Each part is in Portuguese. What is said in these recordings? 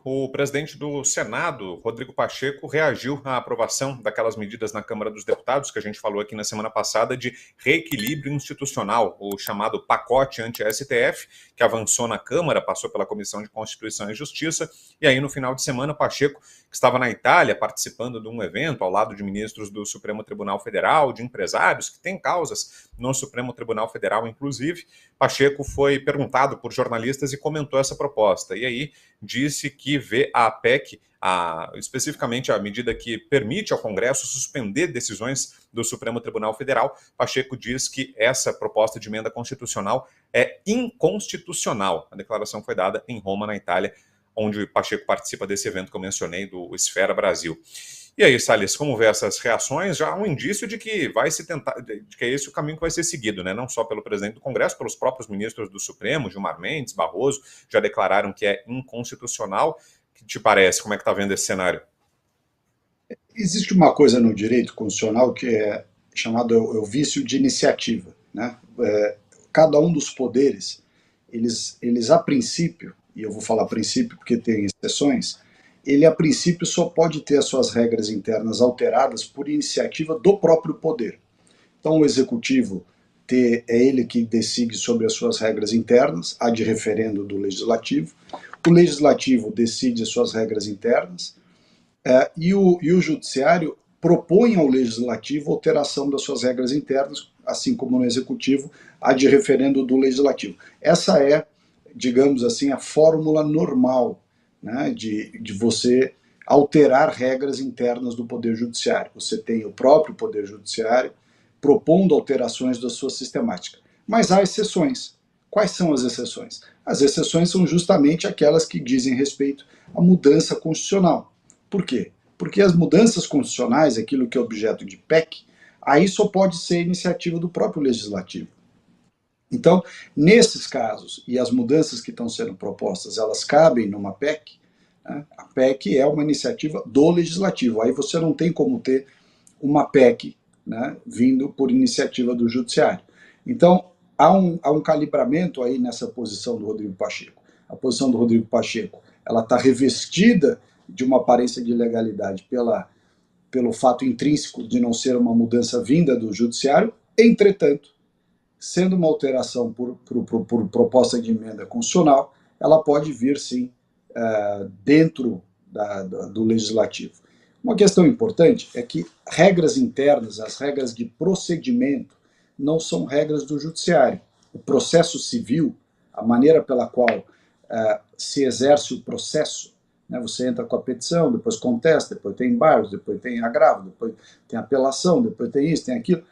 o presidente do Senado, Rodrigo Pacheco, reagiu à aprovação daquelas medidas na Câmara dos Deputados, que a gente falou aqui na semana passada, de reequilíbrio institucional, o chamado pacote anti-STF, que avançou na Câmara, passou pela Comissão de Constituição e Justiça, e aí no final de semana, Pacheco, que estava na Itália participando de um evento ao lado de ministros do Supremo Tribunal Federal, de empresários que têm causas no Supremo Tribunal Federal, inclusive, Pacheco foi perguntado por jornalistas e comentou essa proposta. E aí disse que vê a PEC, especificamente a medida que permite ao Congresso suspender decisões do Supremo Tribunal Federal. Pacheco diz que essa proposta de emenda constitucional é inconstitucional. A declaração foi dada em Roma, na Itália, onde Pacheco participa desse evento que eu mencionei, do Esfera Brasil. E aí, Salles, como vê essas reações? Já há um indício de que vai se tentar, de que é esse o caminho que vai ser seguido, né? Não só pelo presidente do Congresso, pelos próprios ministros do Supremo, Gilmar Mendes, Barroso, já declararam que é inconstitucional. O que te parece? Como é que está vendo esse cenário? Existe uma coisa no direito constitucional que é chamado o vício de iniciativa, né? Cada um dos poderes, eles a princípio, e eu vou falar princípio porque tem exceções, ele a princípio só pode ter as suas regras internas alteradas por iniciativa do próprio poder. Então o executivo é ele que decide sobre as suas regras internas, há de referendo do legislativo. O legislativo decide as suas regras internas, e o judiciário propõe ao legislativo alteração das suas regras internas, assim como no executivo, há de referendo do legislativo. Essa é, digamos assim, a fórmula normal, né, de você alterar regras internas do Poder Judiciário. Você tem o próprio Poder Judiciário propondo alterações da sua sistemática. Mas há exceções. Quais são as exceções? As exceções são justamente aquelas que dizem respeito à mudança constitucional. Por quê? Porque as mudanças constitucionais, aquilo que é objeto de PEC, aí só pode ser iniciativa do próprio legislativo. Então, nesses casos, e as mudanças que estão sendo propostas, elas cabem numa PEC, né? A PEC é uma iniciativa do legislativo. Aí você não tem como ter uma PEC, né, vindo por iniciativa do judiciário. Então, há um calibramento aí nessa posição do Rodrigo Pacheco. A posição do Rodrigo Pacheco, ela está revestida de uma aparência de legalidade pelo fato intrínseco de não ser uma mudança vinda do judiciário. Entretanto, sendo uma alteração por proposta de emenda constitucional, ela pode vir, sim, dentro do legislativo. Uma questão importante é que regras internas, as regras de procedimento, não são regras do judiciário. O processo civil, a maneira pela qual se exerce o processo, né, você entra com a petição, depois contesta, depois tem embargos, depois tem agravo, depois tem apelação, depois tem isso, tem aquilo.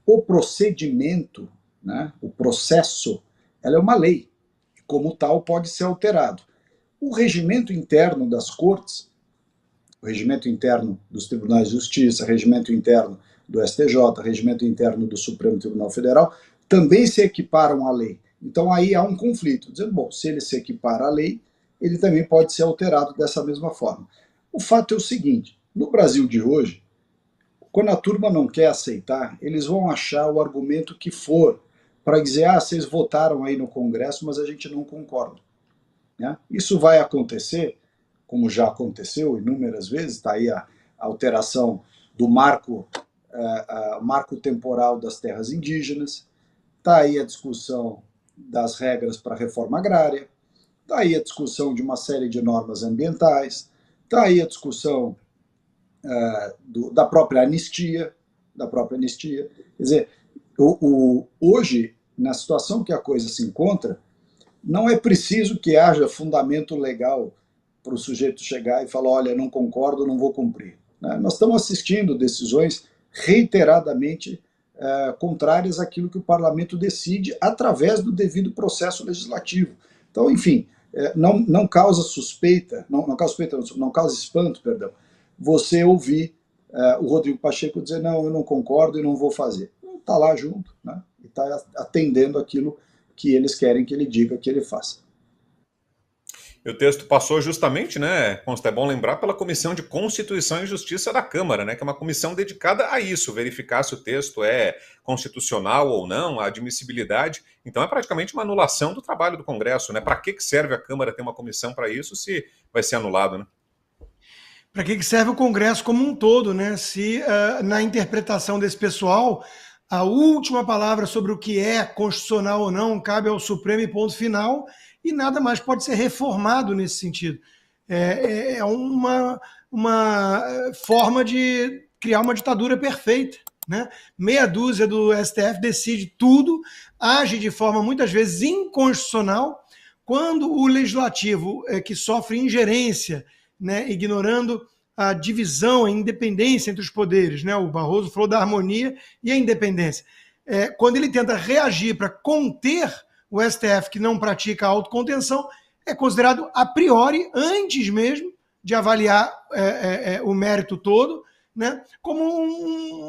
O procedimento, né, o processo, ela é uma lei, e como tal pode ser alterado. O regimento interno das cortes, o regimento interno dos tribunais de justiça, regimento interno do STJ, regimento interno do Supremo Tribunal Federal, também se equiparam à lei. Então aí há um conflito, dizendo, bom, se ele se equipara à lei, ele também pode ser alterado dessa mesma forma. O fato é o seguinte, no Brasil de hoje, quando a turma não quer aceitar, eles vão achar o argumento que for para dizer, vocês votaram aí no Congresso, mas a gente não concorda. Né? Isso vai acontecer, como já aconteceu inúmeras vezes, está aí a alteração do marco temporal das terras indígenas, está aí a discussão das regras para a reforma agrária, está aí a discussão de uma série de normas ambientais, está aí a discussão da própria anistia. Quer dizer, hoje, na situação que a coisa se encontra, não é preciso que haja fundamento legal para o sujeito chegar e falar, olha, não concordo, não vou cumprir. Né? Nós estamos assistindo decisões reiteradamente contrárias àquilo que o parlamento decide através do devido processo legislativo. Então, enfim, não causa suspeita, não causa espanto, perdão, você ouvir o Rodrigo Pacheco dizer, não, eu não concordo e não vou fazer. Está lá junto, né? E está atendendo aquilo que eles querem que ele diga, que ele faça. E o texto passou justamente, né, Consta, é bom lembrar, pela Comissão de Constituição e Justiça da Câmara, né, que é uma comissão dedicada a isso, verificar se o texto é constitucional ou não, a admissibilidade. Então é praticamente uma anulação do trabalho do Congresso, né? Para que serve a Câmara ter uma comissão para isso se vai ser anulado, né? Para que serve o Congresso como um todo, né? Se na interpretação desse pessoal a última palavra sobre o que é constitucional ou não cabe ao Supremo e ponto final, e nada mais pode ser reformado nesse sentido. É uma forma de criar uma ditadura perfeita, né? Meia dúzia do STF decide tudo, age de forma muitas vezes inconstitucional, quando o legislativo que sofre ingerência, né, ignorando a divisão, a independência entre os poderes, né? O Barroso falou da harmonia e a independência. Quando ele tenta reagir para conter o STF, que não pratica a autocontenção, é considerado a priori, antes mesmo de avaliar o mérito todo, né, como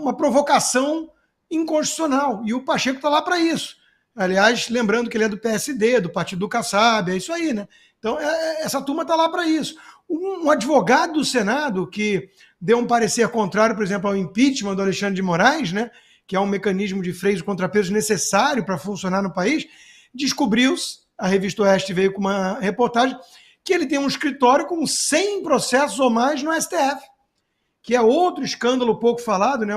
uma provocação inconstitucional. E o Pacheco está lá para isso. Aliás, lembrando que ele é do PSD, do Partido do Kassab, é isso aí, né? Então, essa turma está lá para isso. Um advogado do Senado que deu um parecer contrário, por exemplo, ao impeachment do Alexandre de Moraes, né, que é um mecanismo de freios e contrapesos necessário para funcionar no país, descobriu-se, a Revista Oeste veio com uma reportagem, que ele tem um escritório com 100 processos ou mais no STF, que é outro escândalo pouco falado, né,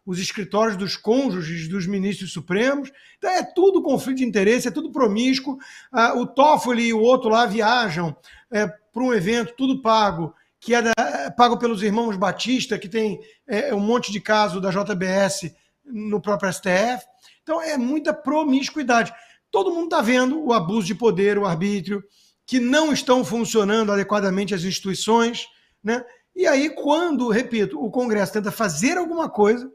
os escritórios dos cônjuges dos ministros supremos. Então é tudo conflito de interesse, é tudo promíscuo. O Toffoli e o outro lá viajam para um evento, tudo pago, que pago pelos irmãos Batista, que tem um monte de caso da JBS no próprio STF. Então é muita promiscuidade. Todo mundo está vendo o abuso de poder, o arbítrio, que não estão funcionando adequadamente as instituições, né? E aí, quando, repito, o Congresso tenta fazer alguma coisa,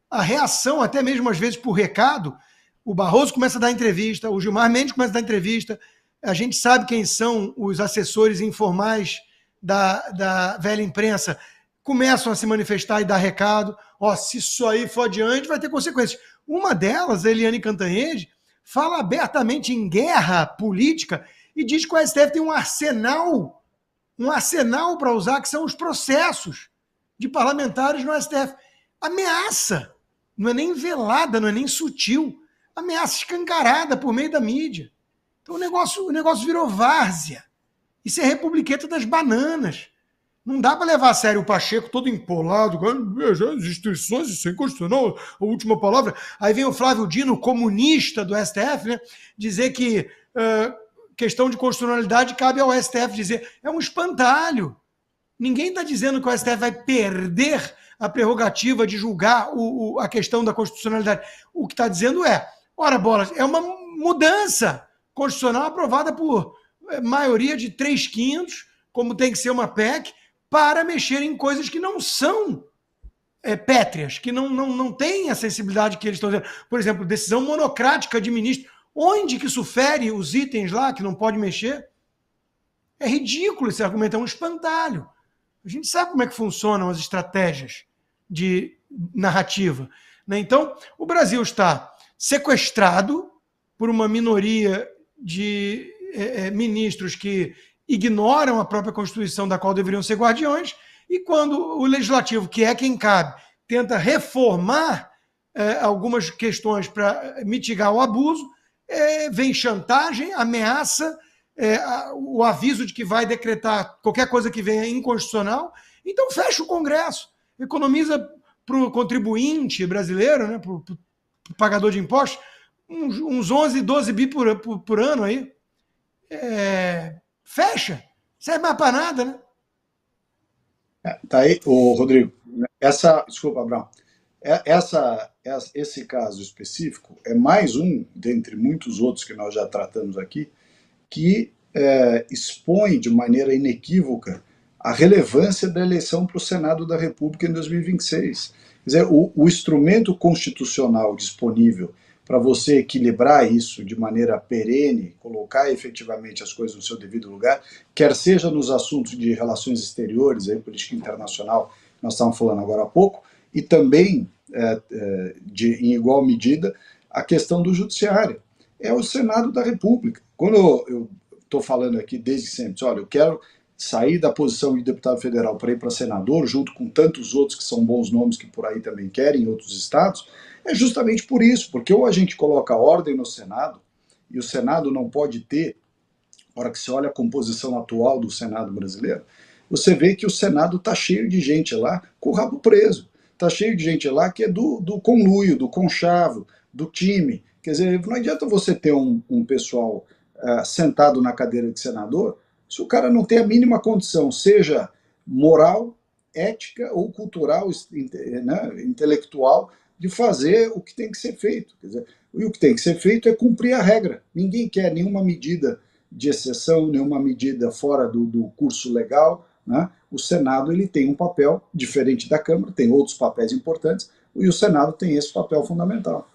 a reação, até mesmo às vezes por recado, o Barroso começa a dar entrevista, o Gilmar Mendes começa a dar entrevista, a gente sabe quem são os assessores informais da velha imprensa, começam a se manifestar e dar recado. Se isso aí for adiante, vai ter consequências. Uma delas, a Eliane Cantanhede, fala abertamente em guerra política e diz que o STF tem um arsenal para usar, que são os processos de parlamentares no STF. Ameaça, não é nem velada, não é nem sutil, ameaça escancarada por meio da mídia. Então o negócio virou várzea. Isso é republiqueta das bananas. Não dá para levar a sério o Pacheco todo empolado, as instituições, isso é inconstitucional, a última palavra. Aí vem o Flávio Dino, comunista do STF, né, dizer que questão de constitucionalidade cabe ao STF dizer. É um espantalho. Ninguém está dizendo que o STF vai perder a prerrogativa de julgar a questão da constitucionalidade. O que está dizendo ora bolas, é uma mudança constitucional aprovada por maioria de 3/5, como tem que ser uma PEC, para mexer em coisas que não são pétreas, que não têm a sensibilidade que eles estão dizendo. Por exemplo, decisão monocrática de ministro. Onde que isso fere os itens lá que não pode mexer? É ridículo esse argumento, é um espantalho. A gente sabe como é que funcionam as estratégias de narrativa, né? Então, o Brasil está sequestrado por uma minoria de ministros que ignoram a própria Constituição, da qual deveriam ser guardiões, e quando o Legislativo, que é quem cabe, tenta reformar algumas questões para mitigar o abuso, vem chantagem, ameaça, o aviso de que vai decretar qualquer coisa que venha inconstitucional. Então fecha o Congresso, economiza para o contribuinte brasileiro, né, para o pagador de impostos, uns 11, 12 bi por ano aí. Fecha, serve mais para nada, né? Tá aí, Rodrigo, desculpa, Abraão, esse caso específico é mais um, dentre muitos outros que nós já tratamos aqui, que expõe de maneira inequívoca a relevância da eleição para o Senado da República em 2026. Quer dizer, o instrumento constitucional disponível para você equilibrar isso de maneira perene, colocar efetivamente as coisas no seu devido lugar, quer seja nos assuntos de relações exteriores, política internacional, nós estávamos falando agora há pouco, e também, em igual medida, a questão do judiciário. É o Senado da República. Quando eu estou falando aqui desde sempre. Olha, eu quero sair da posição de deputado federal para ir para senador, junto com tantos outros que são bons nomes que por aí também querem, em outros estados, é justamente por isso, porque ou a gente coloca ordem no Senado, e o Senado não pode ter, na hora que você olha a composição atual do Senado brasileiro, você vê que o Senado está cheio de gente lá com o rabo preso. Está cheio de gente lá que é do conluio, do conchavo, do time. Quer dizer, não adianta você ter um pessoal sentado na cadeira de senador se o cara não tem a mínima condição, seja moral, ética ou cultural, né, intelectual, de fazer o que tem que ser feito. Quer dizer, e o que tem que ser feito é cumprir a regra. Ninguém quer nenhuma medida de exceção, nenhuma medida fora do curso legal, né? O Senado ele tem um papel diferente da Câmara, tem outros papéis importantes, e o Senado tem esse papel fundamental.